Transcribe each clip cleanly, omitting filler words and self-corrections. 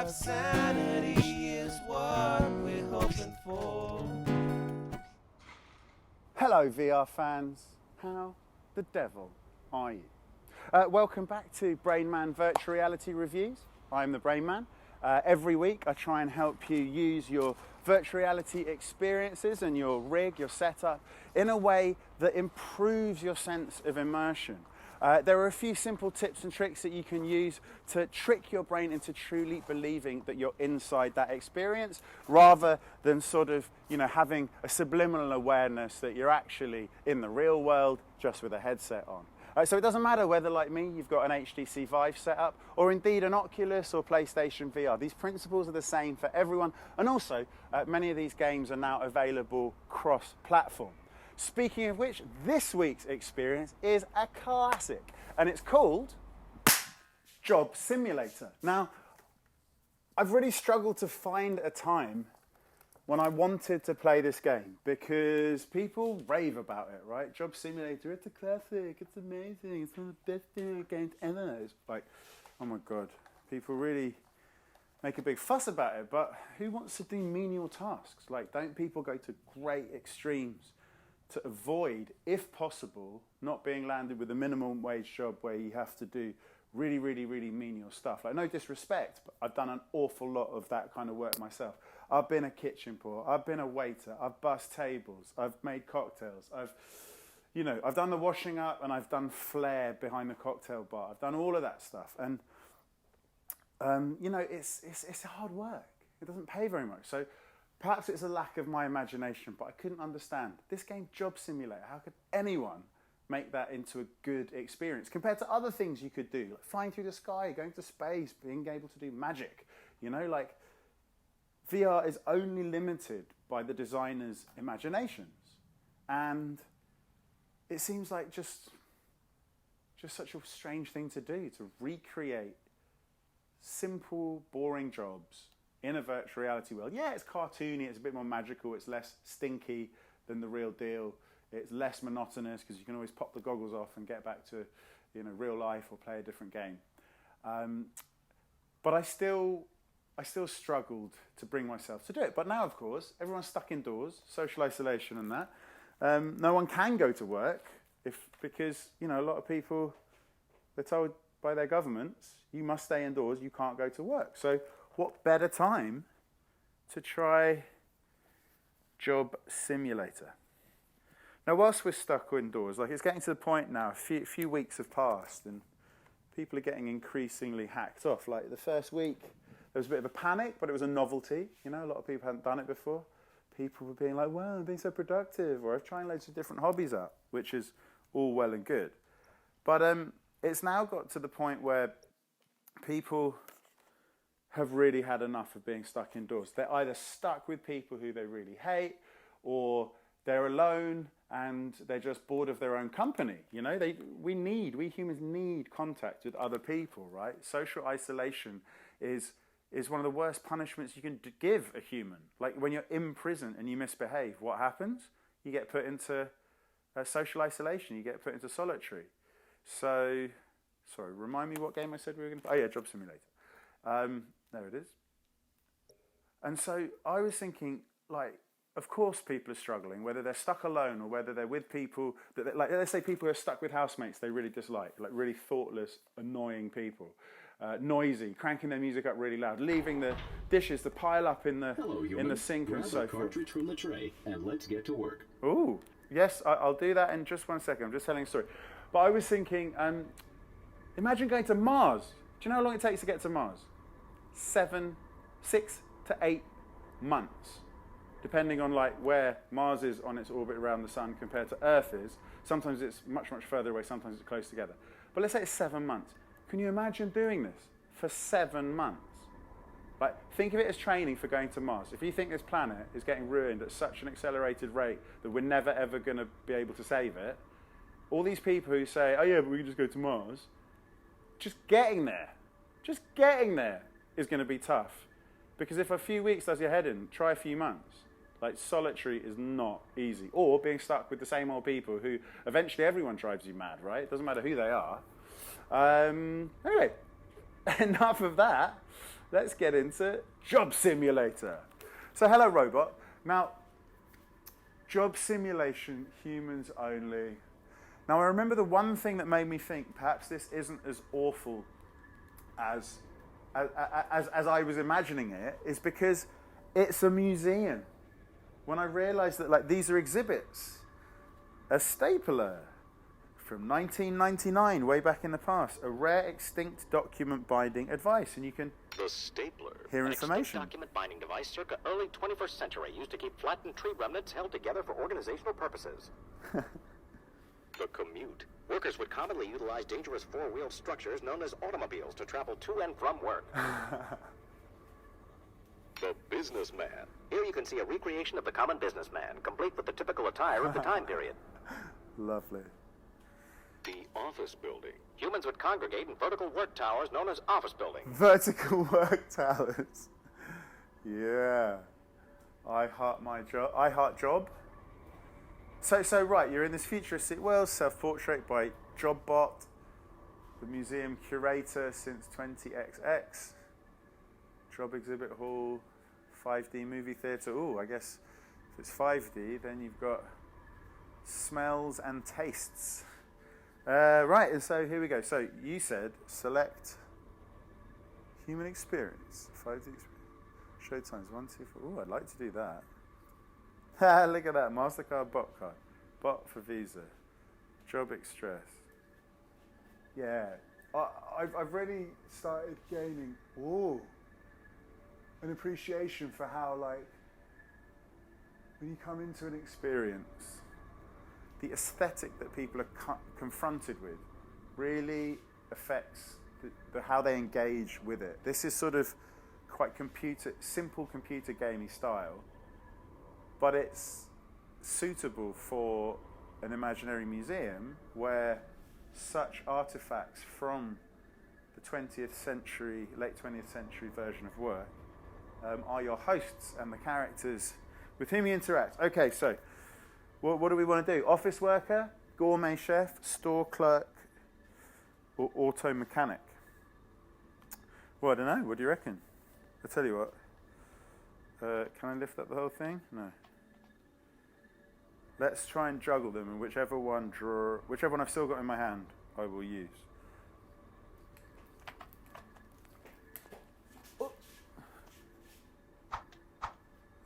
Our sanity is what we're hoping for. Hello VR fans, how the devil are you? Welcome back to Brain Man Virtual Reality Reviews. I'm the Brain Man. Every week I try and help you use your virtual reality experiences and your rig, your setup, in a way that improves your sense of immersion. There are a few simple tips and tricks that you can use to trick your brain into truly believing that you're inside that experience, rather than sort of, having a subliminal awareness that you're actually in the real world just with a headset on. So it doesn't matter whether, like me, you've got an HTC Vive setup, or indeed an Oculus or PlayStation VR. These principles are the same for everyone, and also many of these games are now available cross-platform. Speaking of which, this week's experience is a classic, and it's called Job Simulator. Now, I've really struggled to find a time when I wanted to play this game, because people rave about it, right? Job Simulator, it's a classic, it's amazing, it's one of the best games ever. It's like, oh my God, people really make a big fuss about it, but who wants to do menial tasks? Like, don't people go to great extremes to avoid, if possible, not being landed with a minimum wage job where you have to do really, really, really menial stuff? Like, no disrespect, but I've done an awful lot of that kind of work myself. I've been a kitchen porter, I've been a waiter, I've bussed tables, I've made cocktails, I've done the washing up, and I've done flair behind the cocktail bar. I've done all of that stuff, and it's hard work. It doesn't pay very much. So perhaps it's a lack of my imagination, but I couldn't understand this game, Job Simulator. How could anyone make that into a good experience compared to other things you could do, like flying through the sky, going to space, being able to do magic? VR is only limited by the designer's imaginations, and it seems like just such a strange thing to do, to recreate simple, boring jobs in a virtual reality world. Yeah, it's cartoony, it's a bit more magical, it's less stinky than the real deal, it's less monotonous because you can always pop the goggles off and get back to real life or play a different game. But I still struggled to bring myself to do it. But now, of course, everyone's stuck indoors, social isolation and that. No one can go to work because a lot of people, they're told by their governments, you must stay indoors, you can't go to work. So what better time to try Job Simulator? Now, whilst we're stuck indoors, it's getting to the point now, a few weeks have passed, and people are getting increasingly hacked off. Like the first week, there was a bit of a panic, but it was a novelty. A lot of people hadn't done it before. People were being like, wow, I'm being so productive, or I've tried loads of different hobbies out, which is all well and good. But it's now got to the point where people have really had enough of being stuck indoors. They're either stuck with people who they really hate, or they're alone and they're just bored of their own company. We humans need contact with other people, right? Social isolation is one of the worst punishments you can give a human. Like when you're in prison and you misbehave, what happens? You get put into social isolation. You get put into solitary. So, sorry, remind me what game I said we were going to play? Oh yeah, Job Simulator. There it is. And so I was thinking, of course people are struggling, whether they're stuck alone or whether they're with people that, let's say people who are stuck with housemates they really dislike, like really thoughtless, annoying people. Noisy, cranking their music up really loud, leaving the dishes to pile up in the sink and so forth. Grab a cartridge from the tray and let's get to work. Ooh, yes, I'll do that in just 1 second. I'm just telling a story. But I was thinking, imagine going to Mars. Do you know how long it takes to get to Mars? 6 to 8 months, depending on where Mars is on its orbit around the sun compared to Earth is. Sometimes it's much, much further away, sometimes it's close together. But let's say it's 7 months. Can you imagine doing this for 7 months? Think of it as training for going to Mars. If you think this planet is getting ruined at such an accelerated rate that we're never ever going to be able to save it, all these people who say, oh yeah, but we can just go to Mars, just getting there is going to be tough. Because if a few weeks does your head in, try a few months. Solitary is not easy. Or being stuck with the same old people who eventually everyone drives you mad, right? It doesn't matter who they are. Anyway, enough of that. Let's get into Job Simulator. So hello, robot. Now, job simulation, humans only. Now, I remember the one thing that made me think perhaps this isn't as awful as I was imagining it, is because it's a museum. When I realized that, like, these are exhibits. A stapler from 1999, way back in the past. A rare extinct document binding advice. And you can The stapler. hear An information. extinct document binding device circa early 21st century used to keep flattened tree remnants held together for organizational purposes. The commute. Workers would commonly utilize dangerous four-wheeled structures known as automobiles to travel to and from work. The businessman. Here you can see a recreation of the common businessman, complete with the typical attire of the time period. Lovely. The office building. Humans would congregate in vertical work towers known as office buildings. Vertical work towers. Yeah. I heart my job. I heart job. So right, you're in this futuristic world, self-portrait by JobBot, the museum curator since 20XX, job exhibit hall, 5D movie theatre. Oh, I guess if it's 5D, then you've got smells and tastes. Right, and so here we go. So you said select human experience, 5D experience. Show times 1, 2, 4. Oh, I'd like to do that. Look at that, MasterCard bot card. Bot for Visa. Job Express. Yeah. I've really started gaining an appreciation for how, like, when you come into an experience, the aesthetic that people are confronted with really affects how they engage with it. This is sort of quite simple computer gamey style, but it's suitable for an imaginary museum where such artifacts from the 20th century, late 20th century version of work are your hosts and the characters with whom you interact. Okay, so what do we want to do? Office worker, gourmet chef, store clerk, or auto mechanic? Well, I don't know. What do you reckon? I'll tell you what. Can I lift up the whole thing? No. Let's try and juggle them, and whichever one I've still got in my hand, I will use. Oh.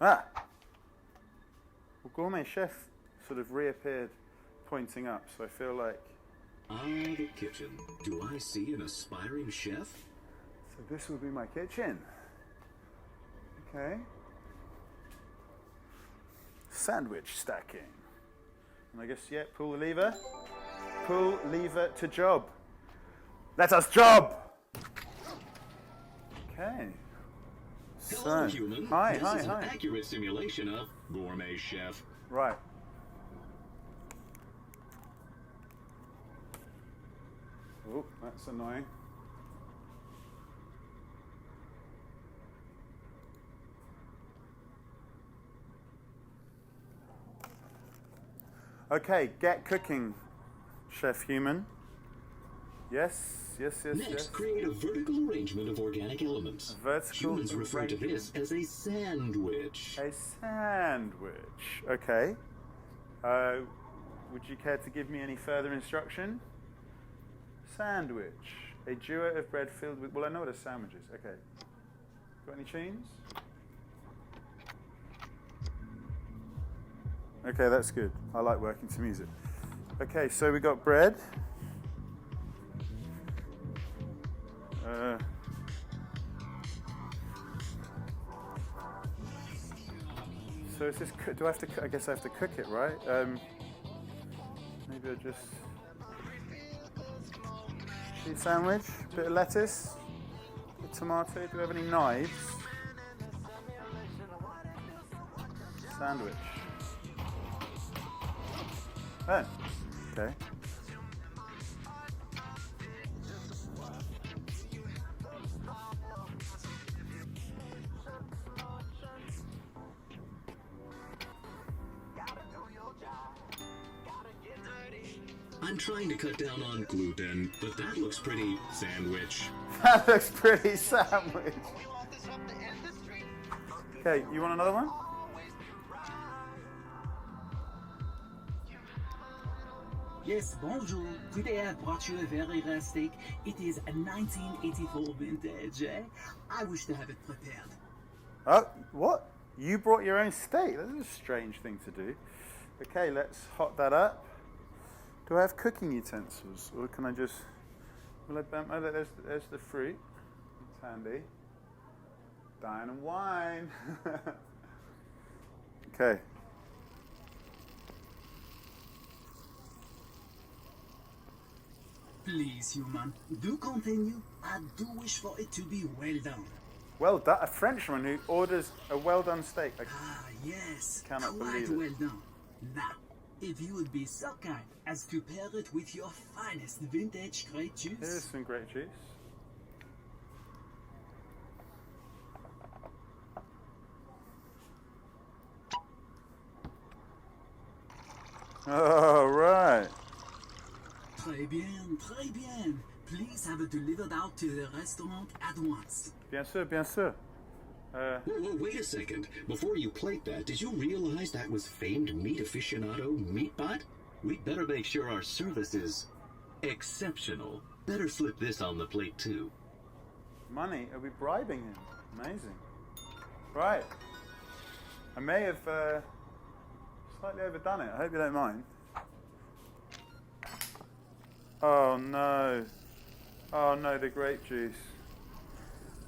Ah! Well, gourmet chef sort of reappeared, pointing up, so I feel like... The kitchen. Do I see an aspiring chef? So this will be my kitchen. Okay. Sandwich stacking. And I guess, yeah, pull the lever. Pull lever to job. Let us job! Okay. Hello, human. Hi. This is an accurate simulation of gourmet chef. Right. Oh, that's annoying. Okay, get cooking, Chef Human. Yes. Next, create a vertical arrangement of organic elements. Humans refer to this as a sandwich. A sandwich. Okay. Would you care to give me any further instruction? Sandwich. A duet of bread filled with... Well, I know what a sandwich is. Okay. Got any tunes? Okay, that's good. I like working to music. Okay, so we got bread. So is this? Do I have to? I guess I have to cook it, right? Maybe I'll just cheese sandwich, bit of lettuce, bit of tomato. Do we have any knives? Sandwich. Oh, okay. I'm trying to cut down on gluten, but that looks pretty sandwich. That looks pretty sandwich. Okay, you want another one? Yes, bonjour. Today I brought you a very rare steak. It is a 1984 vintage. I wish to have it prepared. Oh, what? You brought your own steak? That's a strange thing to do. Okay, let's hot that up. Do I have cooking utensils, or can I just? Will I bump? Oh, there's the fruit. It's handy. Dine and wine. Okay. Please, human, do continue. I do wish for it to be well done. Well done. A Frenchman who orders a well done steak. Yes. Cannot Quite believe it. well done. Now, if you would be so kind as to pair it with your finest vintage grape juice. Here's some grape juice. All right. Très bien, très bien. Please have it delivered out to the restaurant at once. Bien sûr, bien sûr. Whoa, wait a second. Before you plate that, did you realize that was famed meat aficionado Meatbot? We'd better make sure our service is exceptional. Better slip this on the plate too. Money? Are we bribing him? Amazing. Right. I may have slightly overdone it. I hope you don't mind. Oh no. Oh no, the grape juice.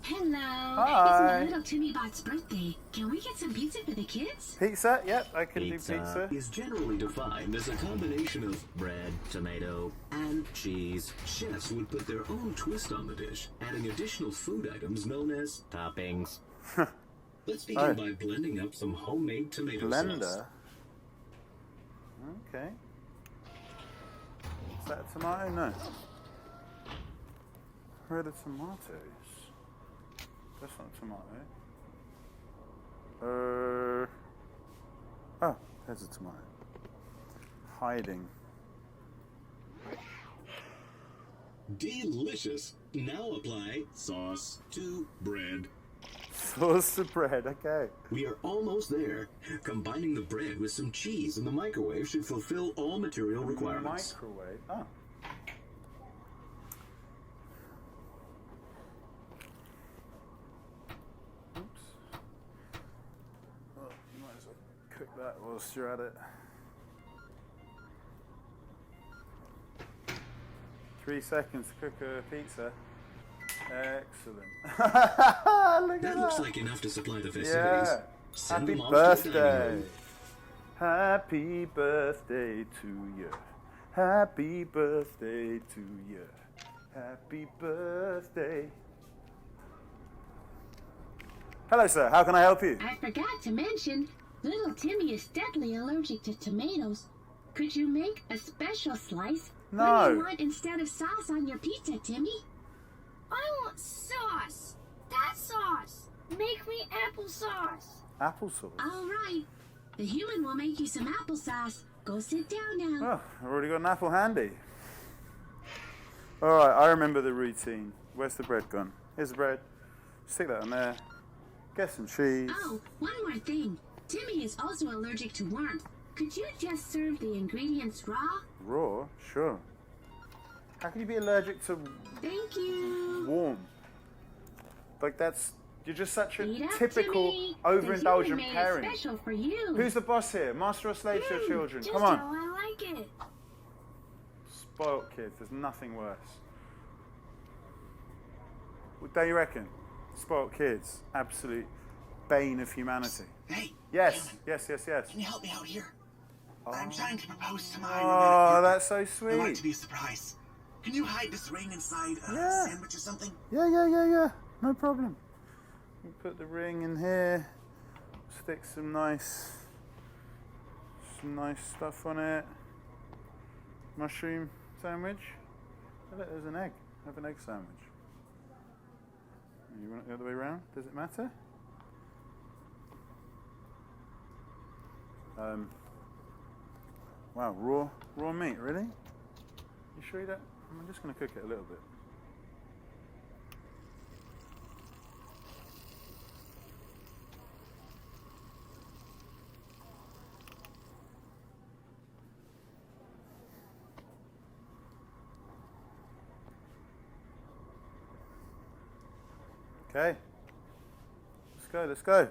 Hello. Hi. It's my little Timmy Bot's birthday. Can we get some pizza for the kids? Pizza? Yep, I can do pizza. Is generally defined as a combination of bread, tomato, and cheese. Chefs would put their own twist on the dish, adding additional food items known as toppings. Let's begin by blending up some homemade tomato sauce. Blender? Okay. Is that a tomato? No. Where are the tomatoes? That's not a tomato. Oh, there's a tomato. Hiding. Delicious. Now apply sauce to bread. Sauce to bread, okay. We are almost there. Combining the bread with some cheese in the microwave should fulfill all material requirements. Microwave? Oh. Oops. Well, you might as well cook that whilst you're at it. 3 seconds to cook a pizza. Excellent. Look at That looks like enough to supply the festivities. Yeah. Send Happy them off to the dining birthday. room. Happy birthday to you. Happy birthday to you. Happy birthday. Hello, sir. How can I help you? I forgot to mention, little Timmy is deadly allergic to tomatoes. Could you make a special slice? What do No. you want instead of sauce on your pizza, Timmy? I want sauce. That sauce. Make me applesauce. Applesauce. All right. The human will make you some applesauce. Go sit down now. Oh, I've already got an apple handy. All right, I remember the routine. Where's the bread gone? Here's the bread. Stick that on there. Get some cheese. Oh, one more thing. Timmy is also allergic to warmth. Could you just serve the ingredients raw? Raw? Sure. How can you be allergic to Thank you. warm? Like that's... You're just such a Eat up, typical Timmy. overindulgent The human made it parent. special for you. Who's the boss here? Master or slave to your children? Just Come on. how I like it. Spoiled kids. There's nothing worse. What don't you reckon? Spoiled kids. Absolute bane of humanity. Hey. Yes. Human, Yes, yes, yes. Can you help me out here? I'm trying to propose to my Oh, romantic that's so partner. I want it to sweet. be a surprise. Can you hide this ring inside a Yeah. sandwich or something? Yeah. No problem. You put the ring in here. Stick some nice stuff on it. Mushroom sandwich. Oh, look, there's an egg. Have an egg sandwich. You want it the other way around? Does it matter? Wow, raw meat, really? You sure you don't? I'm just going to cook it a little bit. Okay. Let's go.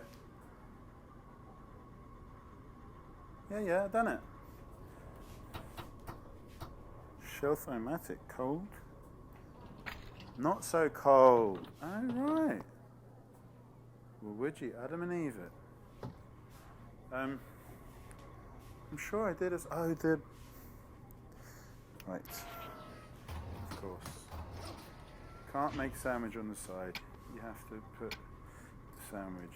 Yeah, I've done it. Shelf-o-matic, cold. Not so cold. Oh, right. Well, would you? Adam and Eve it. I'm sure I did as... Oh, the... Right. Of course. Can't make sandwich on the side. You have to put the sandwich...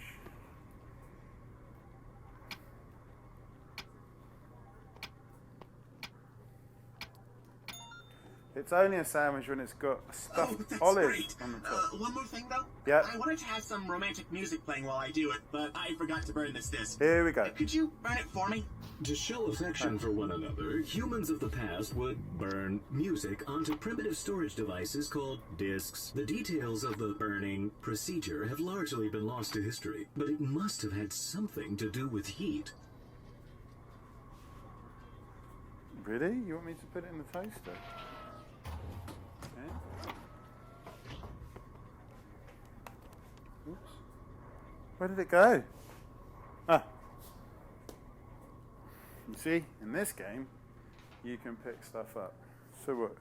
It's only a sandwich when it's got stuffed olives on the top. One more thing, though. Yeah. I wanted to have some romantic music playing while I do it, but I forgot to burn this disc. Here we go. Could you burn it for me? To show affection for one another, humans of the past would burn music onto primitive storage devices called discs. The details of the burning procedure have largely been lost to history, but it must have had something to do with heat. Really? You want me to put it in the toaster? Okay. Oops. Where did it go? Ah. You see, in this game, you can pick stuff up. So what?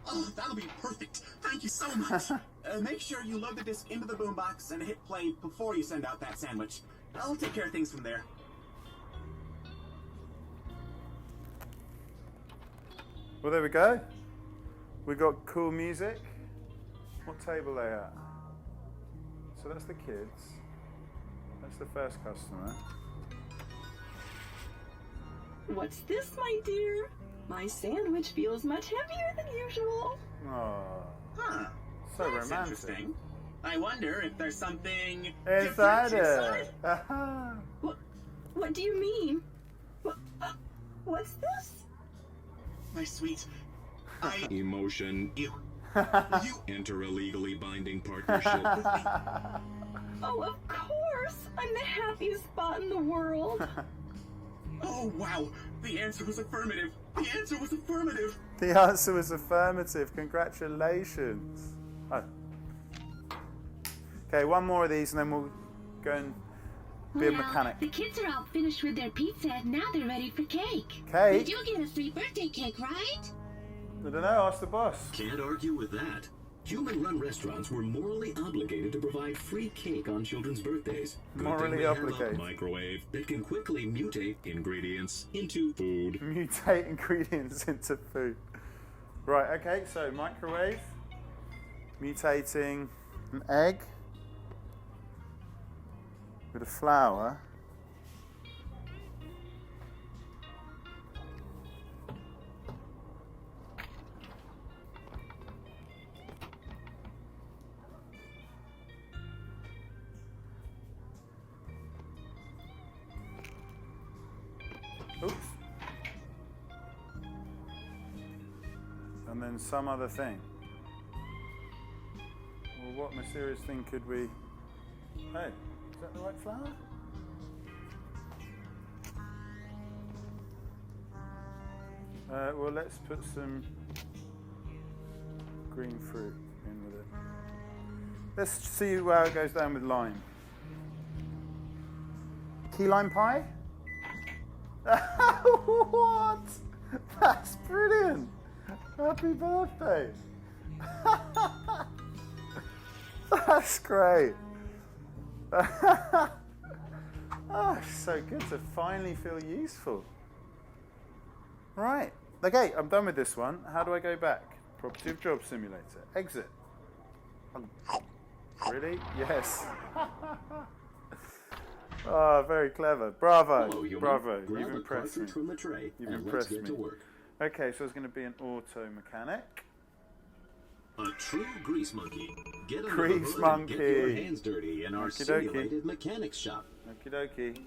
Oh, that'll be perfect. Thank you so much. Make sure you load the disc into the boombox and hit play before you send out that sandwich. I'll take care of things from there. Well, there we go. We got cool music. What table are they at? So that's the kids. That's the first customer. What's this, my dear? My sandwich feels much heavier than usual. Oh, Huh. so That's romantic. interesting. I wonder if there's something Inside different it. Aha. What do you mean? What's this? My sweet. Emotion. You. Enter a legally binding partnership. Oh, of course! I'm the happiest spot in the world. Oh, wow. The answer was affirmative. The answer was affirmative. The answer was affirmative. Congratulations. Oh. Okay, one more of these and then we'll go and be a mechanic. The kids are all finished with their pizza and now they're ready for cake. Cake? You do get a free birthday cake, right? I don't know, ask the boss. Can't argue with that. Human-run restaurants were morally obligated to provide free cake on children's birthdays. Good Morally thing we have a obligated. microwave that can quickly mutate ingredients into food. Mutate ingredients into food. Right, okay, so microwave. Mutating an egg with a flour. Oops. And then some other thing. Well, what mysterious thing could we... Hey, is that the right flour? Well, let's put some green fruit in with it. Let's see how it goes down with lime. Key lime pie? What? That's brilliant! Happy birthday! That's great! Oh, it's so good to finally feel useful. Right. Okay, I'm done with this one. How do I go back? Property of Job Simulator. Exit. Really? Yes. Oh, very clever. Bravo. Hello, human. Bravo. Grab You've a impressed me. cartridge from the tray You've and impressed let's get me. to work. Okay, so it's going to be an auto mechanic. A true grease monkey. Get under Grease the hood and get your monkey. hands dirty in our Okie dokie. simulated mechanics shop. Okie dokie.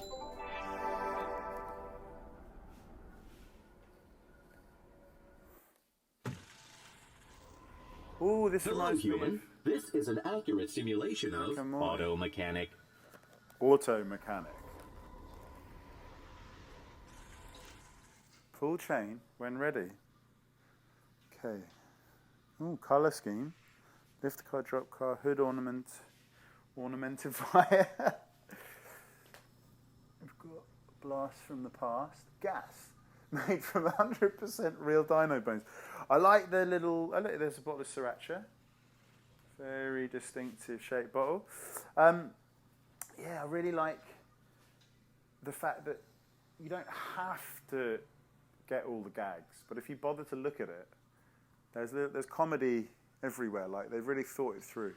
Ooh, this Hello, reminds me human. of This is an accurate simulation of Come on. auto mechanic. auto mechanic. Pull chain when ready. Okay. Ooh, colour scheme. Lift car, drop car, hood ornament, ornamentifier. We've got blast from the past. Gas, made from 100% real dino bones. I like the little, there's a bottle of sriracha. Very distinctive shaped bottle. Yeah, I really like the fact that you don't have to get all the gags, but if you bother to look at it, there's comedy everywhere. Like, they've really thought it through.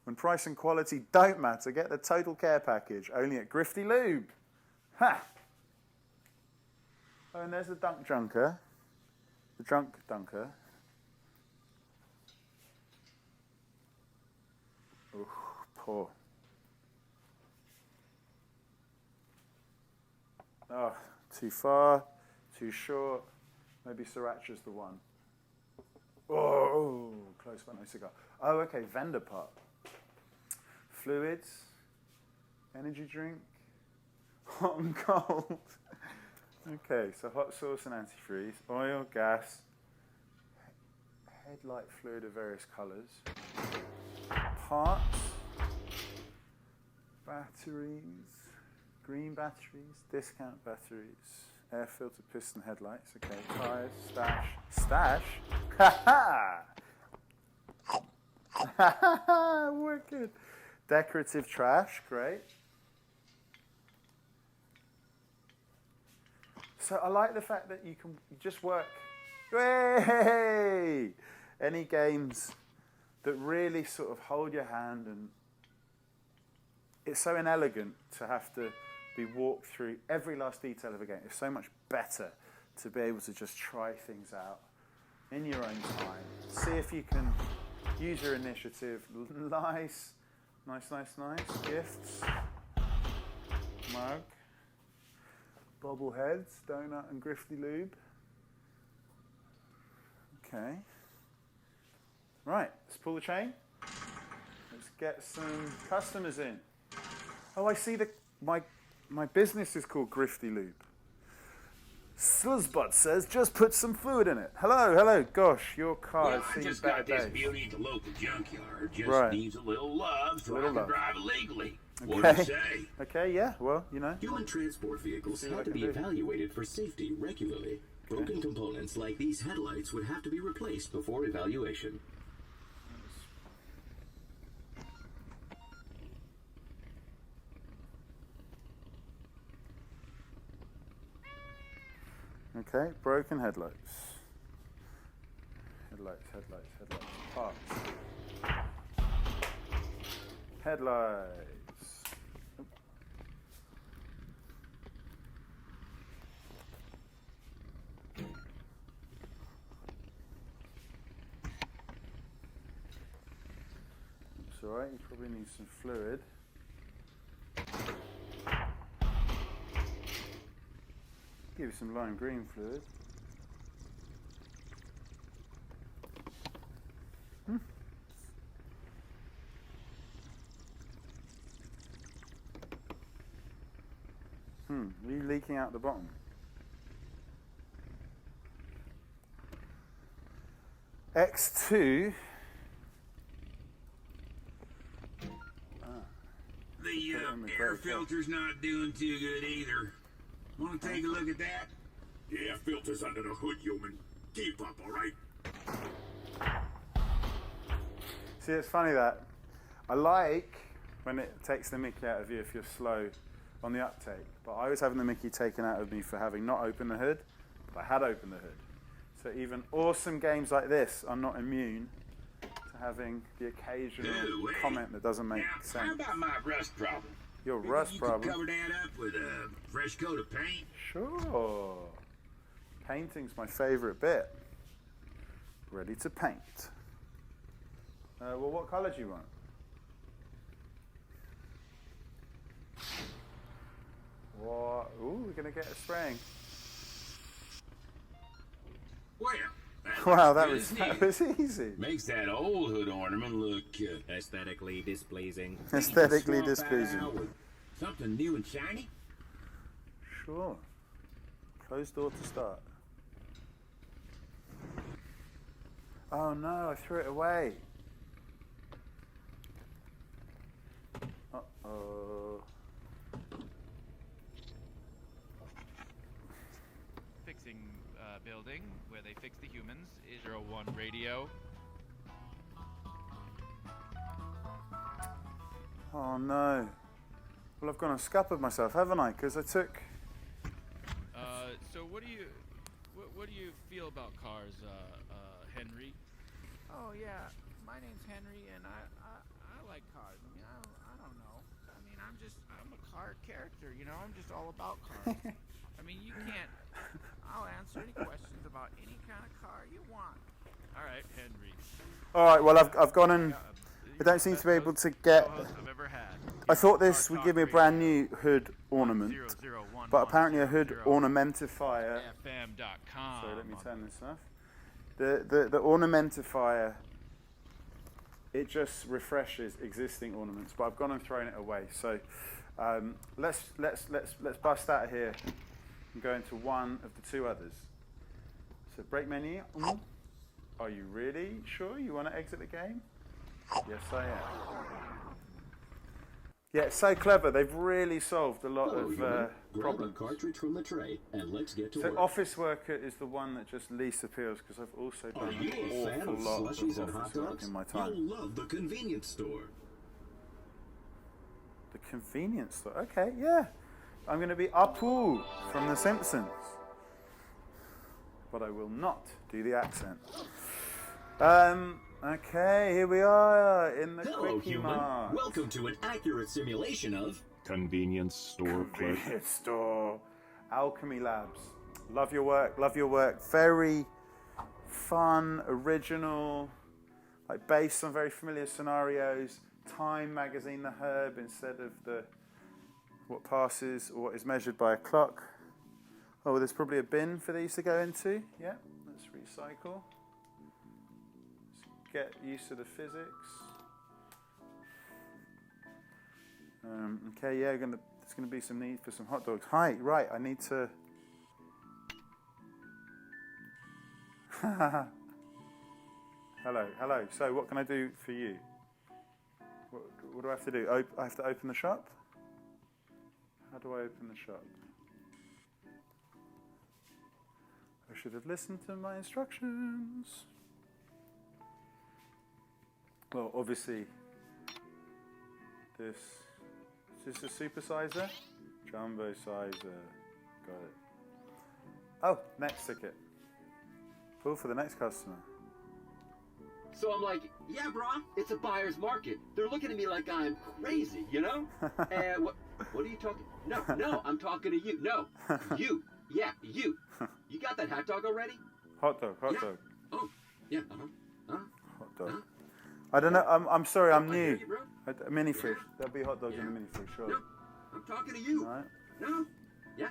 When price and quality don't matter, get the total care package, only at Grifty Lube. Ha! Oh, and there's the dunk junker. The drunk dunker. Oh, poor. Oh, too far, too short. Maybe sriracha's the one. Oh, close but no cigar. Oh, okay, vendor part. Fluids, energy drink, hot and cold. Okay, so hot sauce and antifreeze, oil, gas, headlight fluid of various colours, parts, batteries, green batteries, discount batteries, air filter piston headlights, okay, tyres, stash, ha ha! Wicked. Decorative trash, great. So I like the fact that you just work. Hey! Any games that really sort of hold your hand, and it's so inelegant to have to be walked through every last detail of a game. It's so much better to be able to just try things out in your own time. See if you can use your initiative. Nice. Gifts. Mug. Bobbleheads, donut and Grifty Lube. Okay. Right, let's pull the chain. Let's get some customers in. Oh, I see my business is called Grifty Lube. Sluzzbutt says, just put some fluid in it. Hello. Gosh, your car has seen better days. I just got this beauty at the local junkyard. Just needs a little love so I can drive it legally. What do you say? Okay, yeah, well, you know. Human transport vehicles have to be evaluated for safety regularly. Broken components like these headlights would have to be replaced before evaluation. Okay, broken headlights. Parts. Headlights. It's alright, you probably need some fluid. Give you some lime green fluid. Are you leaking out the bottom? X2. The air filter's not doing too good either. Want to take a look at that? Yeah, filters under the hood, human. Keep up, all right? See, it's funny that I like when it takes the mickey out of you if you're slow on the uptake, but I was having the mickey taken out of me for having not opened the hood, but I had opened the hood. So even awesome games like this are not immune to having the occasional comment that doesn't make sense. How about my rust problem? Your rust problem? You could cover that up with a fresh coat of paint? Sure. Painting's my favourite bit. Ready to paint. Well, what colour do you want? What? Ooh, we're going to get a spraying. Well, that was easy. Makes that old hood ornament look aesthetically displeasing. Aesthetically displeasing. Something new and shiny? Sure. Closed door to start. Oh no, I threw it away. Uh-oh. Fixing building where they fix the humans. 01 radio. Oh no. Well, I've gone and scuppered myself, haven't I? Because I took... So what do you feel about cars, Henry? Oh yeah, my name's Henry, and I like cars. I mean, I don't know. I mean, I'm a car character. You know, I'm just all about cars. I mean, you can't. I'll answer any questions about any kind of car you want. All right, Henry. All right. Well, I've gone and I don't seem to be able to get. I've ever had. I thought this would give me a brand new hood ornament, but apparently a hood ornamentifier. FM.com. Sorry, let me turn this off. The ornamentifier, it just refreshes existing ornaments, but I've gone and thrown it away. So let's bust out of here and go into one of the two others. So break menu. Are you really sure you want to exit the game? Yes, I am. Yeah, it's so clever. They've really solved a lot of problems. Grab a cartridge from the tray and let's get to work. So Office Worker is the one that just least appeals because I've also done an awful lot of slushies and hot office work dogs? in my time. You'll love the convenience store. The convenience store. Okay, yeah. I'm going to be Apu from The Simpsons. But I will not do the accent. Okay, here we are in the Hello, Quickie human. Mart. Welcome to an accurate simulation of Convenience store clerk. Convenience store. Owlchemy Labs. Love your work, love your work. Very fun, original, like based on very familiar scenarios. Time magazine, the herb instead of what passes or what is measured by a clock. Oh, well, there's probably a bin for these to go into. Yeah, let's recycle. Let's get used to the physics. Okay, yeah, there's going to be some need for some hot dogs. Hi, right, I need to... Hello. So what can I do for you? What do I have to do? I have to open the shop? How do I open the shop? I should have listened to my instructions. Well, obviously, is this a supersizer? Jumbo sizer. Got it. Oh, next ticket. Pull for the next customer. So I'm like, yeah, brah, it's a buyer's market. They're looking at me like I'm crazy, you know? And what are you talking? No, I'm talking to you. No, you. Yeah, you. You got that hot dog already? Hot dog. Oh, yeah, Hot dog. I don't know. I'm sorry. I'm I new. hear you, bro. A mini fridge. There'll be hot dogs in the mini fridge, sure. No, I'm talking to you. All right. No. Yeah.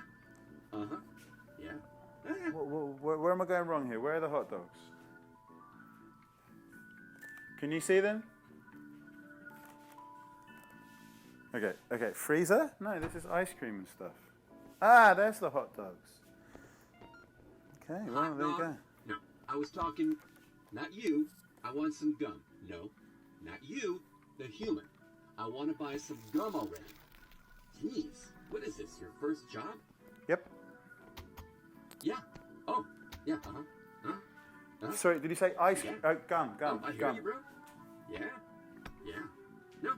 Yeah. Where am I going wrong here? Where are the hot dogs? Can you see them? Okay. Freezer? No, this is ice cream and stuff. Ah, there's the hot dogs. Okay, well, there you go. No, I was talking, not you. I want some gum. No, not you, the human. I want to buy some gum already. Jeez, what is this, your first job? Yep. Yeah. Oh, yeah, Sorry, did you say ice cream? Yeah. Oh, gum. I hear you, bro. Yeah. No,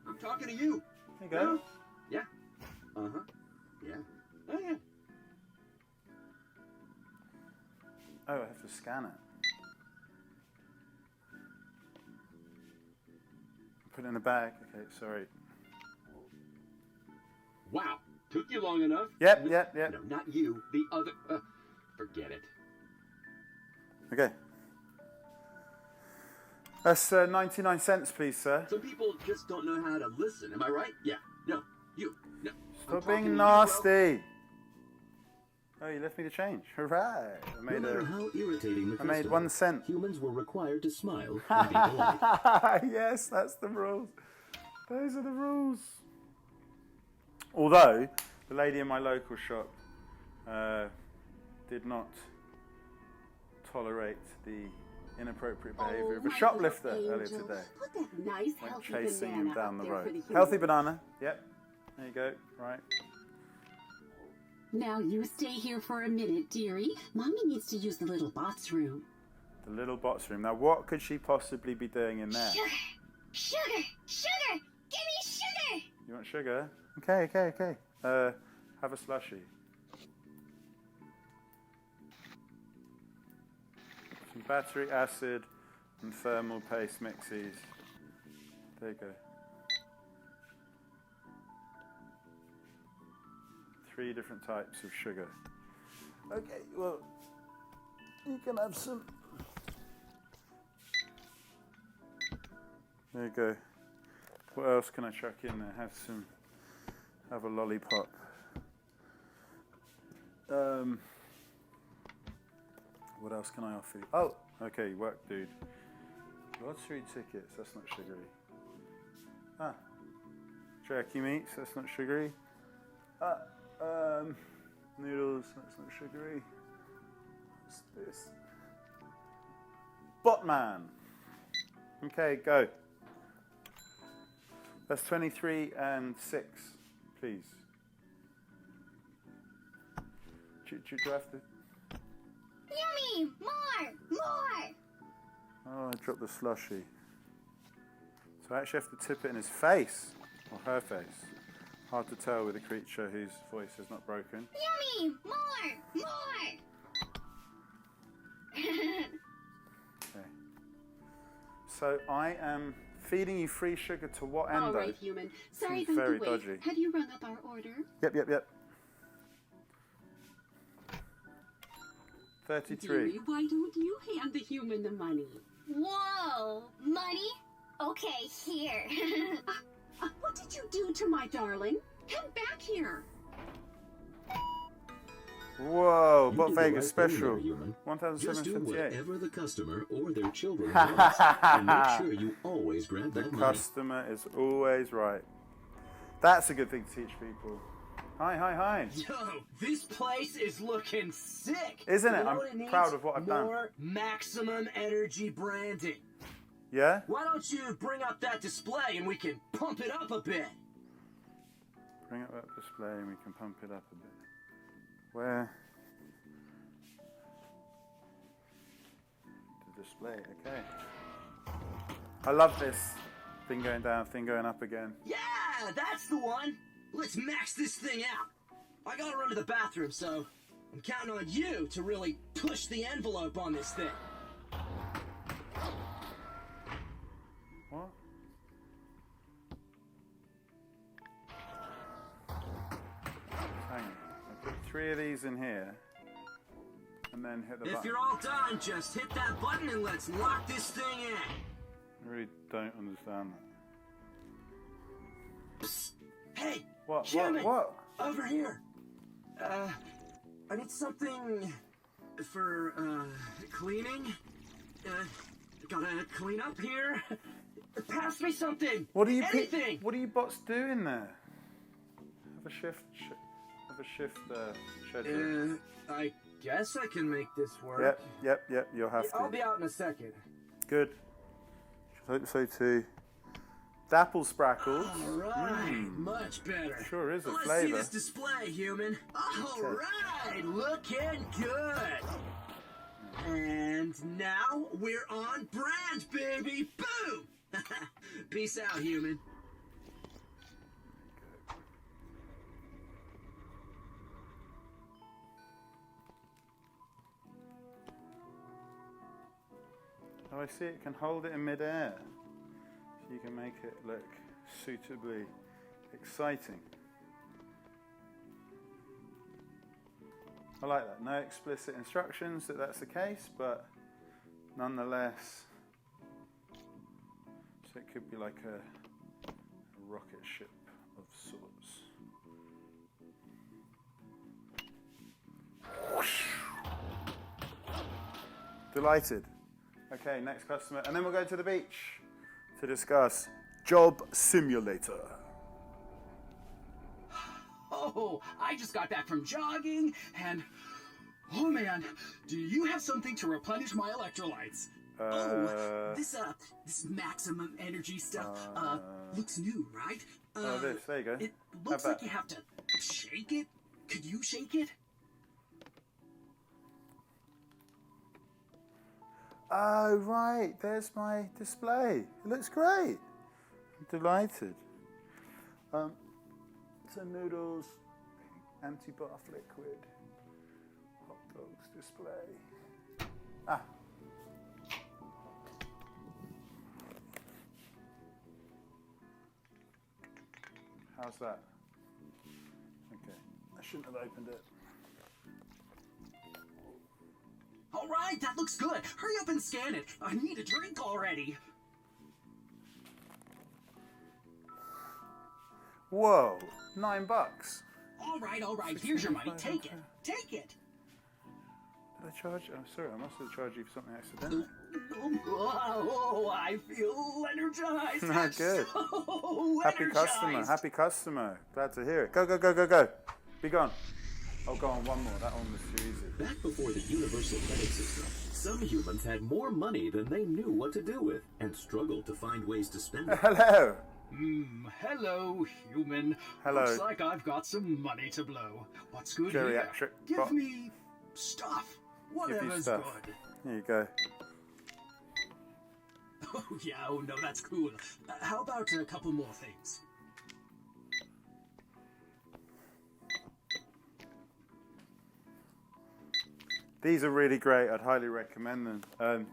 I'm talking to you. There you go. No. Yeah. Yeah. Oh, yeah. Oh, I have to scan it. Put it in the bag. Okay, sorry. Wow. Took you long enough? Yep. No, not you. The other. Forget it. Okay. That's 99 cents, please, sir. Some people just don't know how to listen. Am I right? Yeah. No. You. No. Stop being nasty. Oh, you left me to change. Hooray! No matter how irritating the I made 1 cent. Humans were required to smile and be polite. Yes, that's the rules. Those are the rules. Although, the lady in my local shop did not tolerate the inappropriate behavior of a my shoplifter little earlier angel. today. Put that nice, Went healthy chasing banana him down up the there for road. the Healthy humans. banana. Yep. There you go. Right. Now you stay here for a minute, dearie. Mommy needs to use the little bots room. The little bots room. Now, what could she possibly be doing in there? Sugar! Sugar! Sugar! Give me sugar! You want sugar? Okay. Have a slushie. Some battery acid and thermal paste mixies. There you go. 3 different types of sugar. Okay, well, you can have some. There you go. What else can I chuck in there? Have a lollipop. What else can I offer you? Oh, okay, work, dude. Lottery tickets, that's not sugary. Jerky meats, that's not sugary. Noodles, that's not sugary. What's this? Botman. Okay, go. That's 23 and 6, please. Do you have to? Yummy! More! Oh, I dropped the slushie. So I actually have to tip it in his face, or her face. Hard to tell with a creature whose voice is not broken. Yummy! More! Okay. So I am feeding you free sugar to what end, All though? right, human. Sorry Seems about very the wait. dodgy. Have you rung up our order? Yep. 33. Dearie, why don't you hand the human the money? Whoa! Money? Okay, here. What did you do to my darling? Come back here. Whoa, You Bot did the Vegas right thing special. there, human. Just do 1,758. whatever the customer or their children wants, and make sure you always grab The that money. customer is always right. That's a good thing to teach people. Hi. Yo, this place is looking sick. Isn't it? You know I'm what needs? proud of what I've done. More maximum energy branding. Yeah? Why don't you bring up that display and we can pump it up a bit? Bring up that display and we can pump it up a bit. Where? The display, okay. I love this. Thing going down, thing going up again. Yeah, that's the one. Let's max this thing out. I gotta run to the bathroom, so I'm counting on you to really push the envelope on this thing. What? Hang on. I put 3 of these in here. And then hit the If button. you're all done, just hit that button and let's lock this thing in. I really don't understand that. Hey, What? human, What? over here. I need something for, cleaning. Gotta clean up here. Pass me something. What do you Anything. What do you bots do in there? Have a shift. Have a shift schedule. I guess I can make this work. Yep. You'll have to. I'll be out in a second. Good. Hope so too. Dapple Sprackles. All right, much better. Sure is a Let's flavor. see this display, human. All right, looking good. And now we're on brand, baby. Boom. Peace out, human. Oh, I see. It can hold it in midair, so you can make it look suitably exciting. I like that. No explicit instructions that that's the case, but nonetheless, so it could be like a rocket ship of sorts. Delighted. Okay, next customer, and then we'll go to the beach to discuss Job Simulator. Oh, I just got back from jogging, and Oh man, do you have something to replenish my electrolytes? This maximum energy stuff, looks new, right? There you go. It looks like you have to shake it. Could you shake it? Oh, right, there's my display. It looks great. I'm delighted. So noodles, anti-bath liquid, hot dogs display. Ah. How's that? Okay, I shouldn't have opened it. All right, that looks good. Hurry up and scan it. I need a drink already. Whoa, $9. All right. Here's your money. Take it. Take it. Did I charge? I'm sorry, I must have charged you for something accidentally. Oh, I feel energized. Good. So Happy customer. Happy customer. Glad to hear it. Go. Be gone. Oh, go on, one more. That one was too easy. Back before the universal credit system, some humans had more money than they knew what to do with and struggled to find ways to spend it. Hello. Hello, human. Hello. Looks like I've got some money to blow. What's good Geriatric here? Give me stuff. Whatever's good. Here you go. Oh, yeah. Oh, no, that's cool. How about a couple more things? These are really great. I'd highly recommend them. And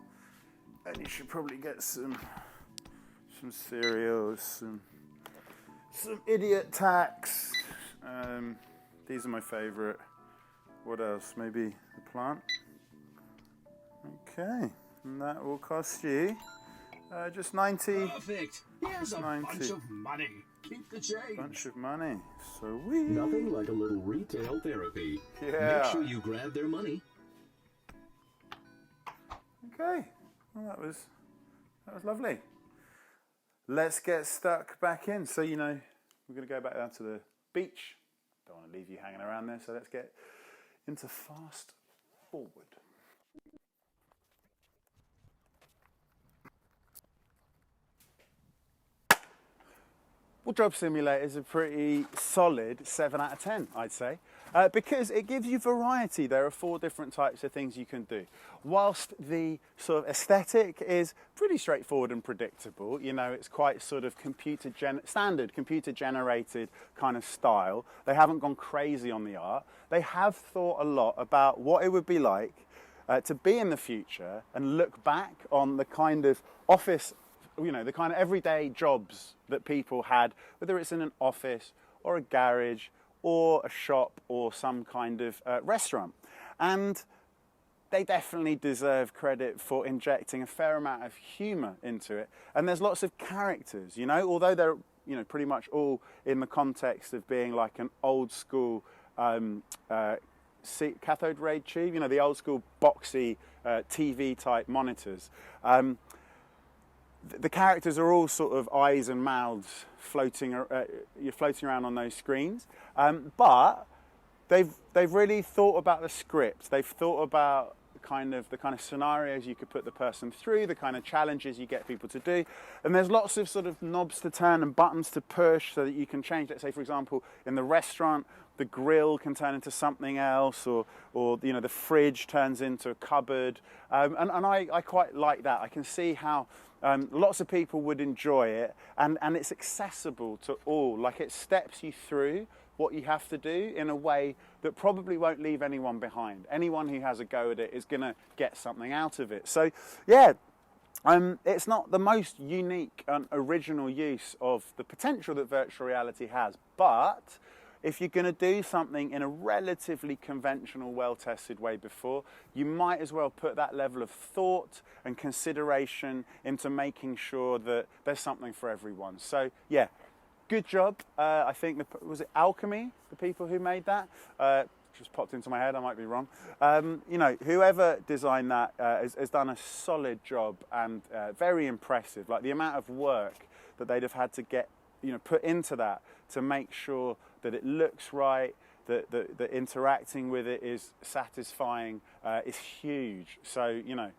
you should probably get some cereals, some idiot tax. These are my favorite. What else? Maybe the plant. Okay, and that will cost you just 90. Perfect. Here's a 90. bunch of money. Keep the change. Bunch of money. Sweet. Nothing like a little retail therapy. Yeah. Make sure you grab their money. Okay. Well, that was lovely. Let's get stuck back in. So, we're going to go back down to the beach. Don't want to leave you hanging around there. So let's get into fast forward. Well, Job Simulator is a pretty solid 7 out of 10, I'd say, because it gives you variety. There are 4 different types of things you can do. Whilst the sort of aesthetic is pretty straightforward and predictable, it's quite sort of standard computer-generated kind of style. They haven't gone crazy on the art. They have thought a lot about what it would be like to be in the future and look back on the kind of office, the kind of everyday jobs that people had, whether it's in an office or a garage or a shop or some kind of restaurant. And they definitely deserve credit for injecting a fair amount of humour into it. And there's lots of characters, although they're, pretty much all in the context of being like an old school cathode ray tube, the old school boxy TV type monitors. The characters are all sort of eyes and mouths floating around on those screens, but they've really thought about the script. They've thought about the kind of scenarios you could put the person through, the kind of challenges you get people to do, and there's lots of sort of knobs to turn and buttons to push so that you can change. Let's say, for example, in the restaurant, the grill can turn into something else, or the fridge turns into a cupboard, and I quite like that. I can see how lots of people would enjoy it, and it's accessible to all. Like, it steps you through what you have to do in a way that probably won't leave anyone behind. Anyone who has a go at it is going to get something out of it. So, yeah, it's not the most unique and original use of the potential that virtual reality has, but if you're going to do something in a relatively conventional, well-tested way before, you might as well put that level of thought and consideration into making sure that there's something for everyone. So, yeah, good job. I think, was it Owlchemy, the people who made that? Just popped into my head, I might be wrong. Whoever designed that has done a solid job and very impressive. Like, the amount of work that they'd have had to get, put into that to make sure that it looks right, that interacting with it is satisfying is huge. So, you know,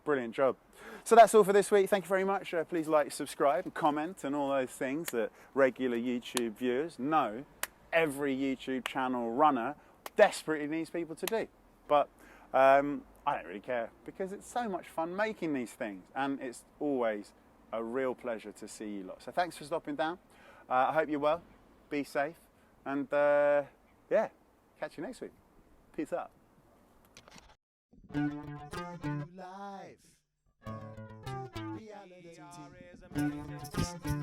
brilliant job. So that's all for this week. Thank you very much. Please like, subscribe, and comment, and all those things that regular YouTube viewers know every YouTube channel runner desperately needs people to do. But I don't really care, because it's so much fun making these things, and it's always a real pleasure to see you lot. So thanks for stopping down. I hope you're well, be safe, and yeah, catch you next week. Peace out. Live. Reality.